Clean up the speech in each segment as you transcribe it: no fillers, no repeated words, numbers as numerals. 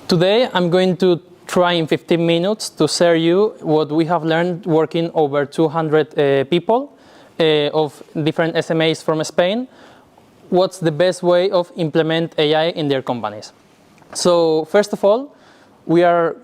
Today I'm going to try in 15 minutes to share you what we have learned working over 200 people of different SMEs from Spain. What's the best way of implement AI in their companies? So first of all, we are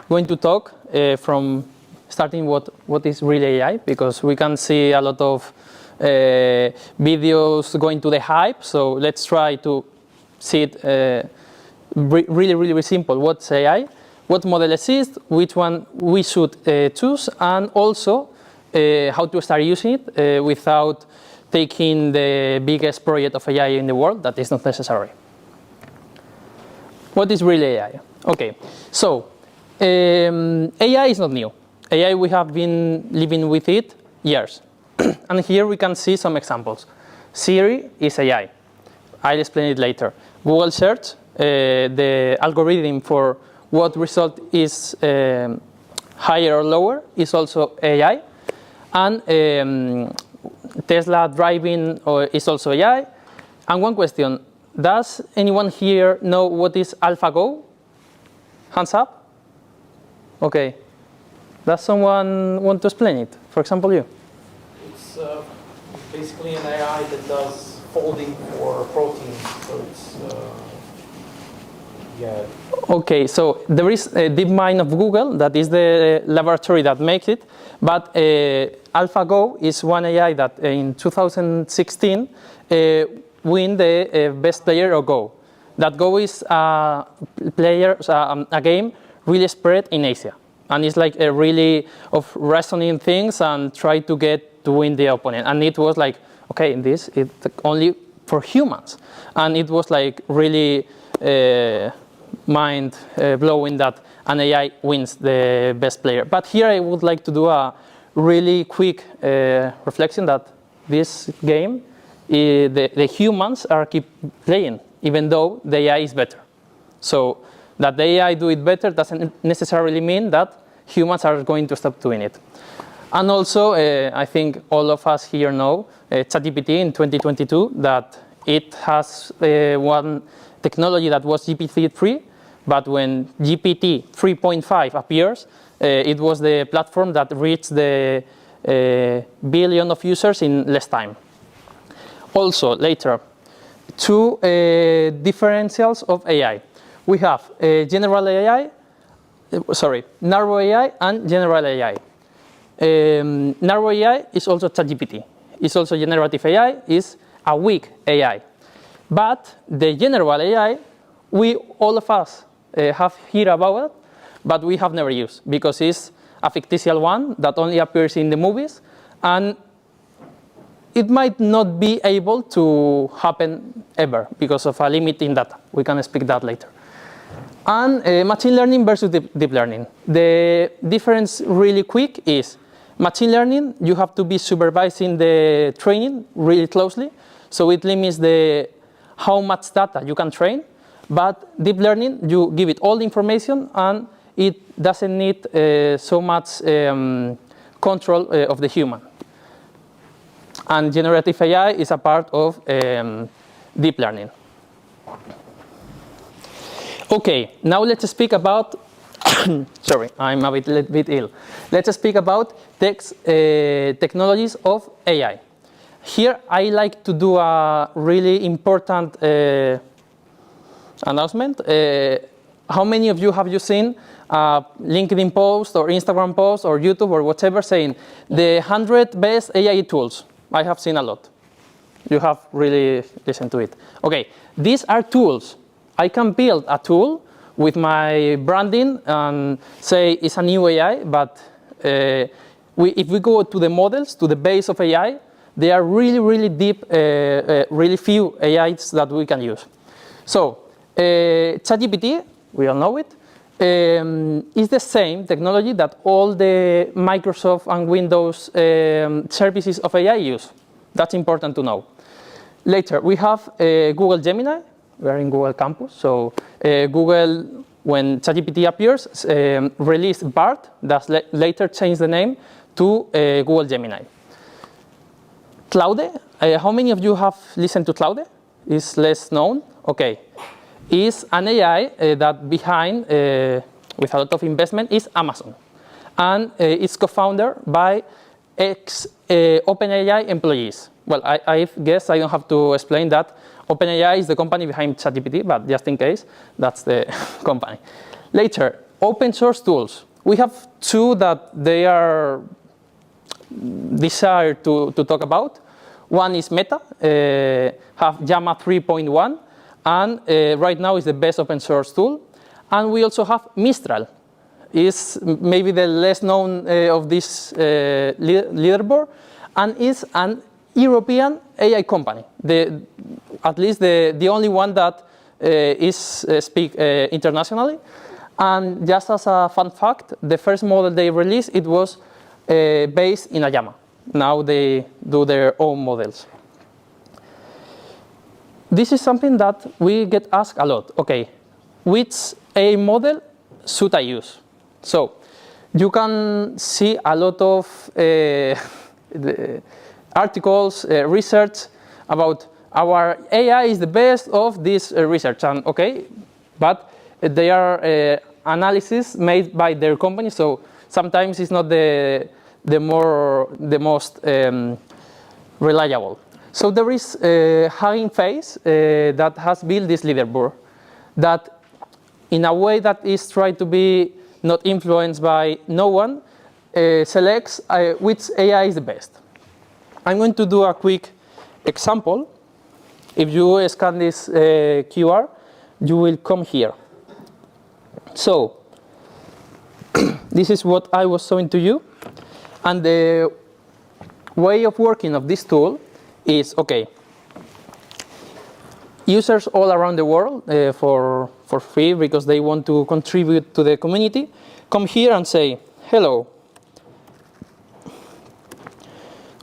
going to talk from starting what is really AI, because we can see a lot of videos going to the hype. So let's try to see it really simple. What's AI? What model exists? Which one we should choose? And also how to start using it without taking the biggest project of AI in the world. That is not necessary. What is really AI? Okay, so AI is not new. AI, we have been living with it years. And here we can see some examples. Siri is AI. I'll explain it later. Google Search, the algorithm for what result is higher or lower is also AI. And Tesla driving is also AI. And one question, does anyone here know what is AlphaGo? Hands up. Okay. Does someone want to explain it? For example, you. It's basically an AI that does folding for proteins. So it's, yeah. Okay, so there is a DeepMind of Google, that is the laboratory that makes it. But AlphaGo is one AI that in 2016 win the best player of Go. That Go is a game really spread in Asia. And it's like a really of reasoning things and try to get to win the opponent. And it was like, okay, this is only for humans. And it was like really mind blowing that an AI wins the best player. But here I would like to do a really quick reflection that this game, the humans are keep playing, even though the AI is better. So that the AI do it better doesn't necessarily mean that humans are going to stop doing it. And also, I think all of us here know ChatGPT in 2022, that it has one technology that was GPT-3, but when GPT 3.5 appears, it was the platform that reached the billion of users in less time. Also, later, two differentials of AI. We have general AI, narrow AI and general AI. Narrow AI is also ChatGPT. It's also generative AI, is a weak AI. But the general AI, all of us have heard about it, but we have never used, because it's a fictitious one that only appears in the movies, and it might not be able to happen ever because of a limit in data. We can speak that later. And machine learning versus deep learning. The difference really quick is machine learning, you have to be supervising the training really closely. So it limits how much data you can train. But deep learning, you give it all the information and it doesn't need so much control of the human. And generative AI is a part of deep learning. Okay, now let's speak about, sorry, I'm a little bit ill. Let's speak about technologies of AI. Here I like to do a really important announcement. How many of you have seen a LinkedIn post or Instagram post or YouTube or whatever saying the 100 best AI tools? I have seen a lot. You have really listened to it. Okay, these are tools. I can build a tool with my branding and say it's a new AI, but if we go to the models, to the base of AI, there are really deep, really few AIs that we can use. So ChatGPT, we all know it, is the same technology that all the Microsoft and Windows services of AI use. That's important to know. Later, we have Google Gemini. We are in Google Campus. So Google, when ChatGPT appears, released BART, that later changed the name to Google Gemini. Claude, how many of you have listened to Claude? It's less known. Okay. is an AI that behind, with a lot of investment, is Amazon. And it's co-founded by ex-OpenAI employees. Well, I guess I don't have to explain that OpenAI is the company behind ChatGPT, but just in case, that's the company. Later, open source tools. We have two that they are desired to talk about. One is Meta, have Llama 3.1, and right now is the best open source tool. And we also have Mistral, is maybe the less known of this leaderboard, and is an European AI company, at least the only one that is speak internationally. And just as a fun fact, the first model they released, it was based in a Llama. Now they do their own models. This is something that we get asked a lot. Okay, which AI model should I use? So you can see a lot of articles, research about our AI is the best of this research. And okay, but they are analysis made by their company, so sometimes it's not the most reliable. So there is Hugging Face that has built this leaderboard that, in a way that is trying to be not influenced by no one, selects which AI is the best. I'm going to do a quick example. If you scan this QR, you will come here. So this is what I was showing to you. And the way of working of this tool is, okay, users all around the world for free because they want to contribute to the community, come here and say, hello,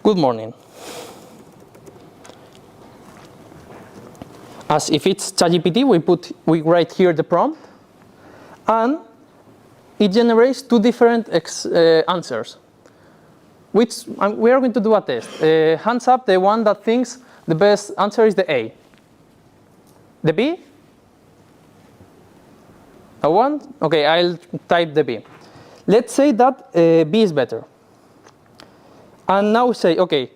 good morning. As if it's ChatGPT, we write here the prompt, and it generates two different answers. Which we are going to do a test. Hands up, the one that thinks the best answer is the A. The B? A one? Okay, I'll type the B. Let's say that B is better. And now say, okay,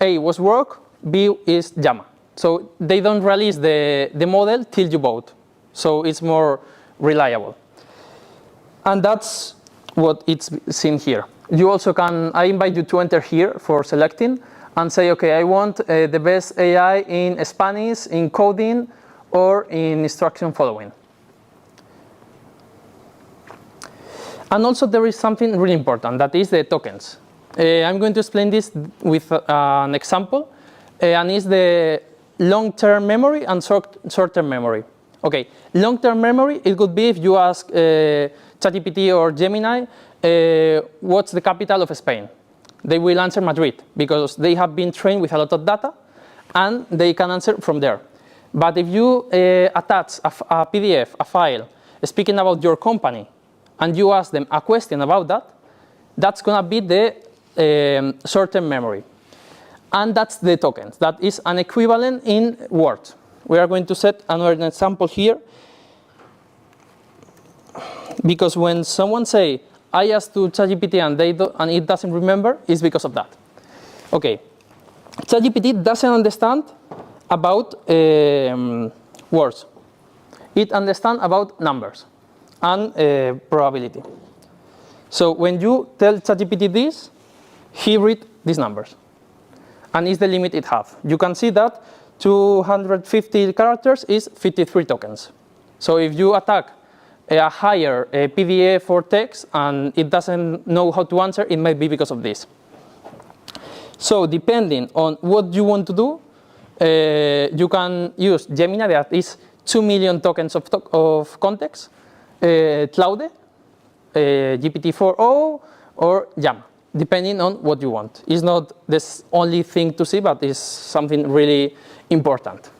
A was work, B is Llama. So they don't release the model till you vote. So it's more reliable. And that's what it's seen here. You also can, I invite you to enter here for selecting and say, okay, I want the best AI in Spanish, in coding, or in instruction following. And also there is something really important, that is the tokens. I'm going to explain this with an example, and it's the long-term memory and short-term memory. Okay, long-term memory, it could be if you ask ChatGPT or Gemini, what's the capital of Spain? They will answer Madrid, because they have been trained with a lot of data, and they can answer from there. But if you attach a PDF, a file, speaking about your company, and you ask them a question about that, that's going to be the short-term memory. And that's the tokens. That is an equivalent in words. We are going to set another example here. Because when someone say, I asked to ChatGPT and it doesn't remember, it's because of that. Okay, ChatGPT doesn't understand about words. It understands about numbers and probability. So when you tell ChatGPT this, he reads these numbers. And it's the limit it has. You can see that 250 characters is 53 tokens. So if you attack a higher PDF or text and it doesn't know how to answer, it might be because of this. So depending on what you want to do, you can use Gemini, that is 2 million tokens of context, Claude, GPT-4o, or Llama, depending on what you want. It's not the only thing to see, but it's something really important.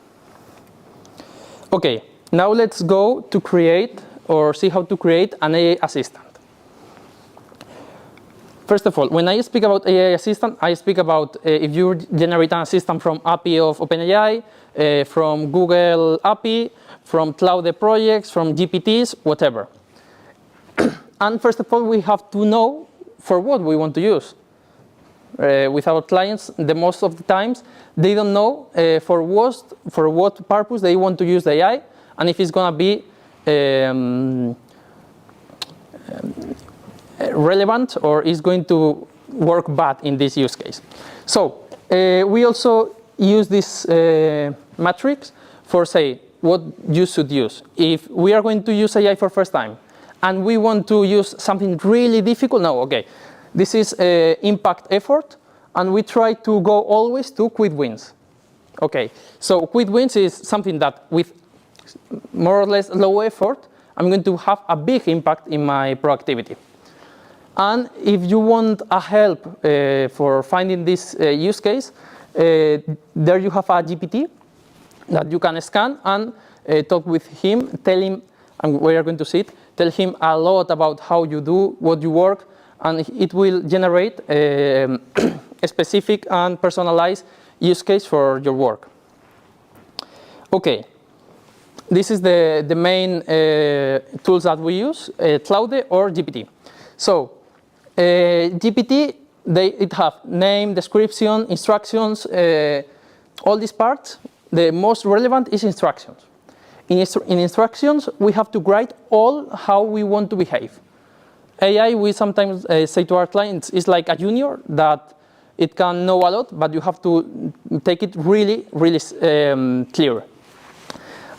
Okay, now let's go to create or see how to create an AI assistant. First of all, when I speak about AI assistant, I speak about if you generate an assistant from API of OpenAI, from Google API, from Claude projects, from GPTs, whatever. And first of all, we have to know for what we want to use. With our clients, the most of the times, they don't know for what purpose they want to use the AI, and if it's going to be relevant or is going to work bad in this use case. So we also use this matrix for, say, what you should use. If we are going to use AI for first time and we want to use something really difficult, no, okay. This is impact effort, and we try to go always to quick wins. Okay, so quick wins is something that with more or less low effort, I'm going to have a big impact in my productivity. And if you want a help for finding this use case, there you have a GPT that you can scan and talk with him, tell him, and we are going to see it, tell him a lot about how you do, what you work, and it will generate a specific and personalized use case for your work. Okay, this is the main tools that we use, Claude or GPT. So GPT, it have name, description, instructions, all these parts. The most relevant is instructions. In instructions, we have to write all how we want to behave. AI, we sometimes say to our clients, is like a junior that it can know a lot, but you have to take it really, really clear.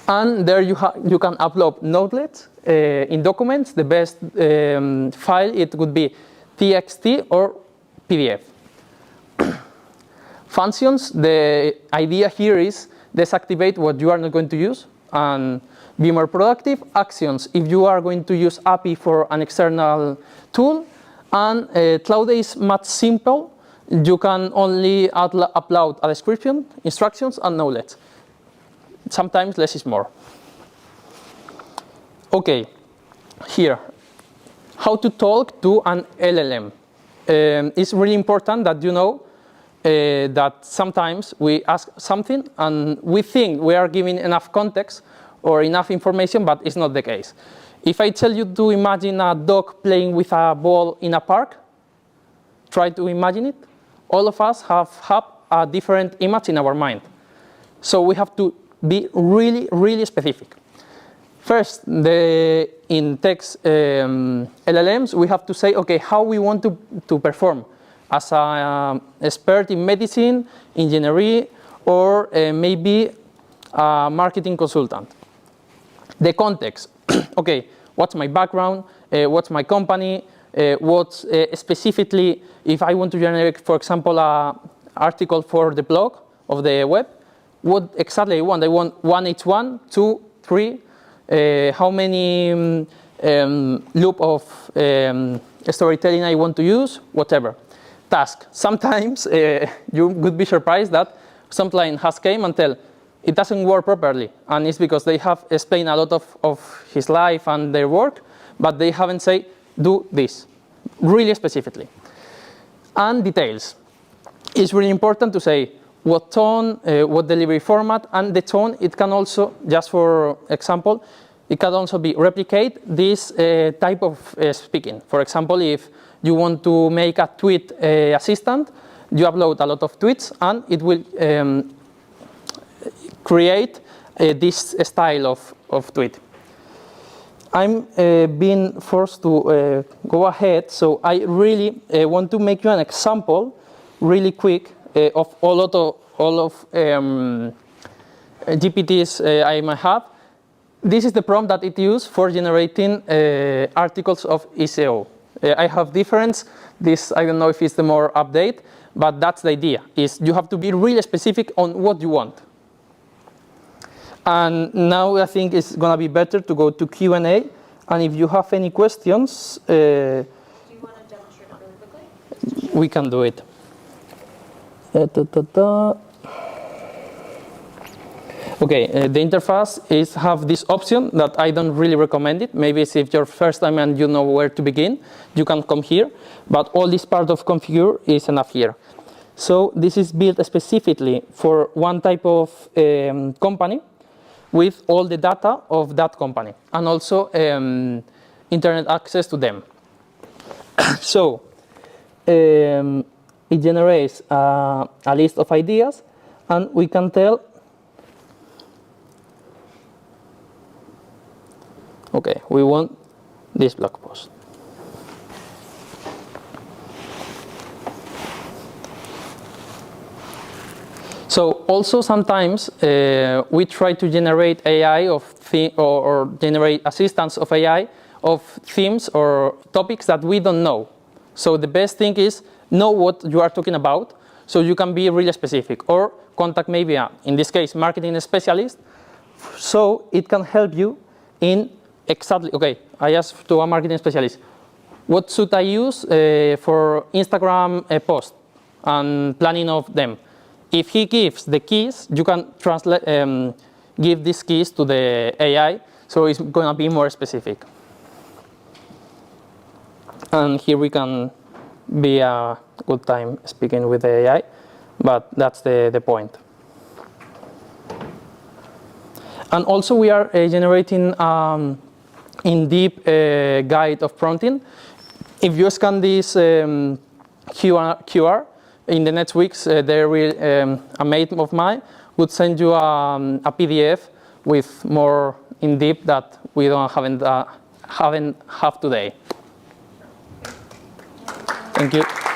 And there you can upload nodelets in documents. The best file, it would be TXT or PDF. Functions, the idea here is deactivate what you are not going to use and be more productive. Actions, if you are going to use API for an external tool. And Claude is much simple. You can only upload a description, instructions, and knowledge. Sometimes less is more. Okay, here, how to talk to an LLM. It's really important that you know that sometimes we ask something and we think we are giving enough context or enough information, but it's not the case. If I tell you to imagine a dog playing with a ball in a park, try to imagine it. All of us have a different image in our mind. So we have to be really, really specific. First, in text LLMs, we have to say, okay, how we want to perform as an expert in medicine, engineering, or maybe a marketing consultant. The context, okay, what's my background, what's my company, what's specifically, if I want to generate, for example, an article for the blog of the web, what exactly I want. I want 1H1, 2, 3, how many loop of storytelling I want to use, whatever. Task. Sometimes you would be surprised that some client has came and tell, it doesn't work properly, and it's because they have explained a lot of his life and their work, but they haven't said, do this, really specifically. And details. It's really important to say what tone, what delivery format, and the tone, it can also, just for example, it can also be replicate this type of speaking. For example, if you want to make a tweet assistant, you upload a lot of tweets, and it will create this style of tweet. I'm being forced to go ahead, so I really want to make you an example, really quick, of all of GPTs I might have. This is the prompt that it used for generating articles of SEO. I have different. This, I don't know if it's the more update, but that's the idea, is you have to be really specific on what you want. And now I think it's going to be better to go to Q&A. And if you have any questions... do you want to demonstrate it really quickly? We can do it. Okay, the interface have this option that I don't really recommend it. Maybe it's if your first time and you know where to begin, you can come here. But all this part of configure is enough here. So this is built specifically for one type of company. with all the data of that company and also internet access to them. So it generates a list of ideas, and we can tell, okay, we want this blog post. So also sometimes we try to generate AI or generate assistance of AI of themes or topics that we don't know. So the best thing is know what you are talking about, so you can be really specific, or contact maybe in this case marketing specialist, so it can help you in exactly, okay, I asked to a marketing specialist, what should I use for Instagram post and planning of them? If he gives the keys, you can translate, give these keys to the AI, so it's going to be more specific. And here we can be a good time speaking with the AI, but that's the point. And also we are generating in-depth guide of prompting. If you scan this QR, in the next weeks, a mate of mine would send you a PDF with more in-depth that we haven't have today. Thank you.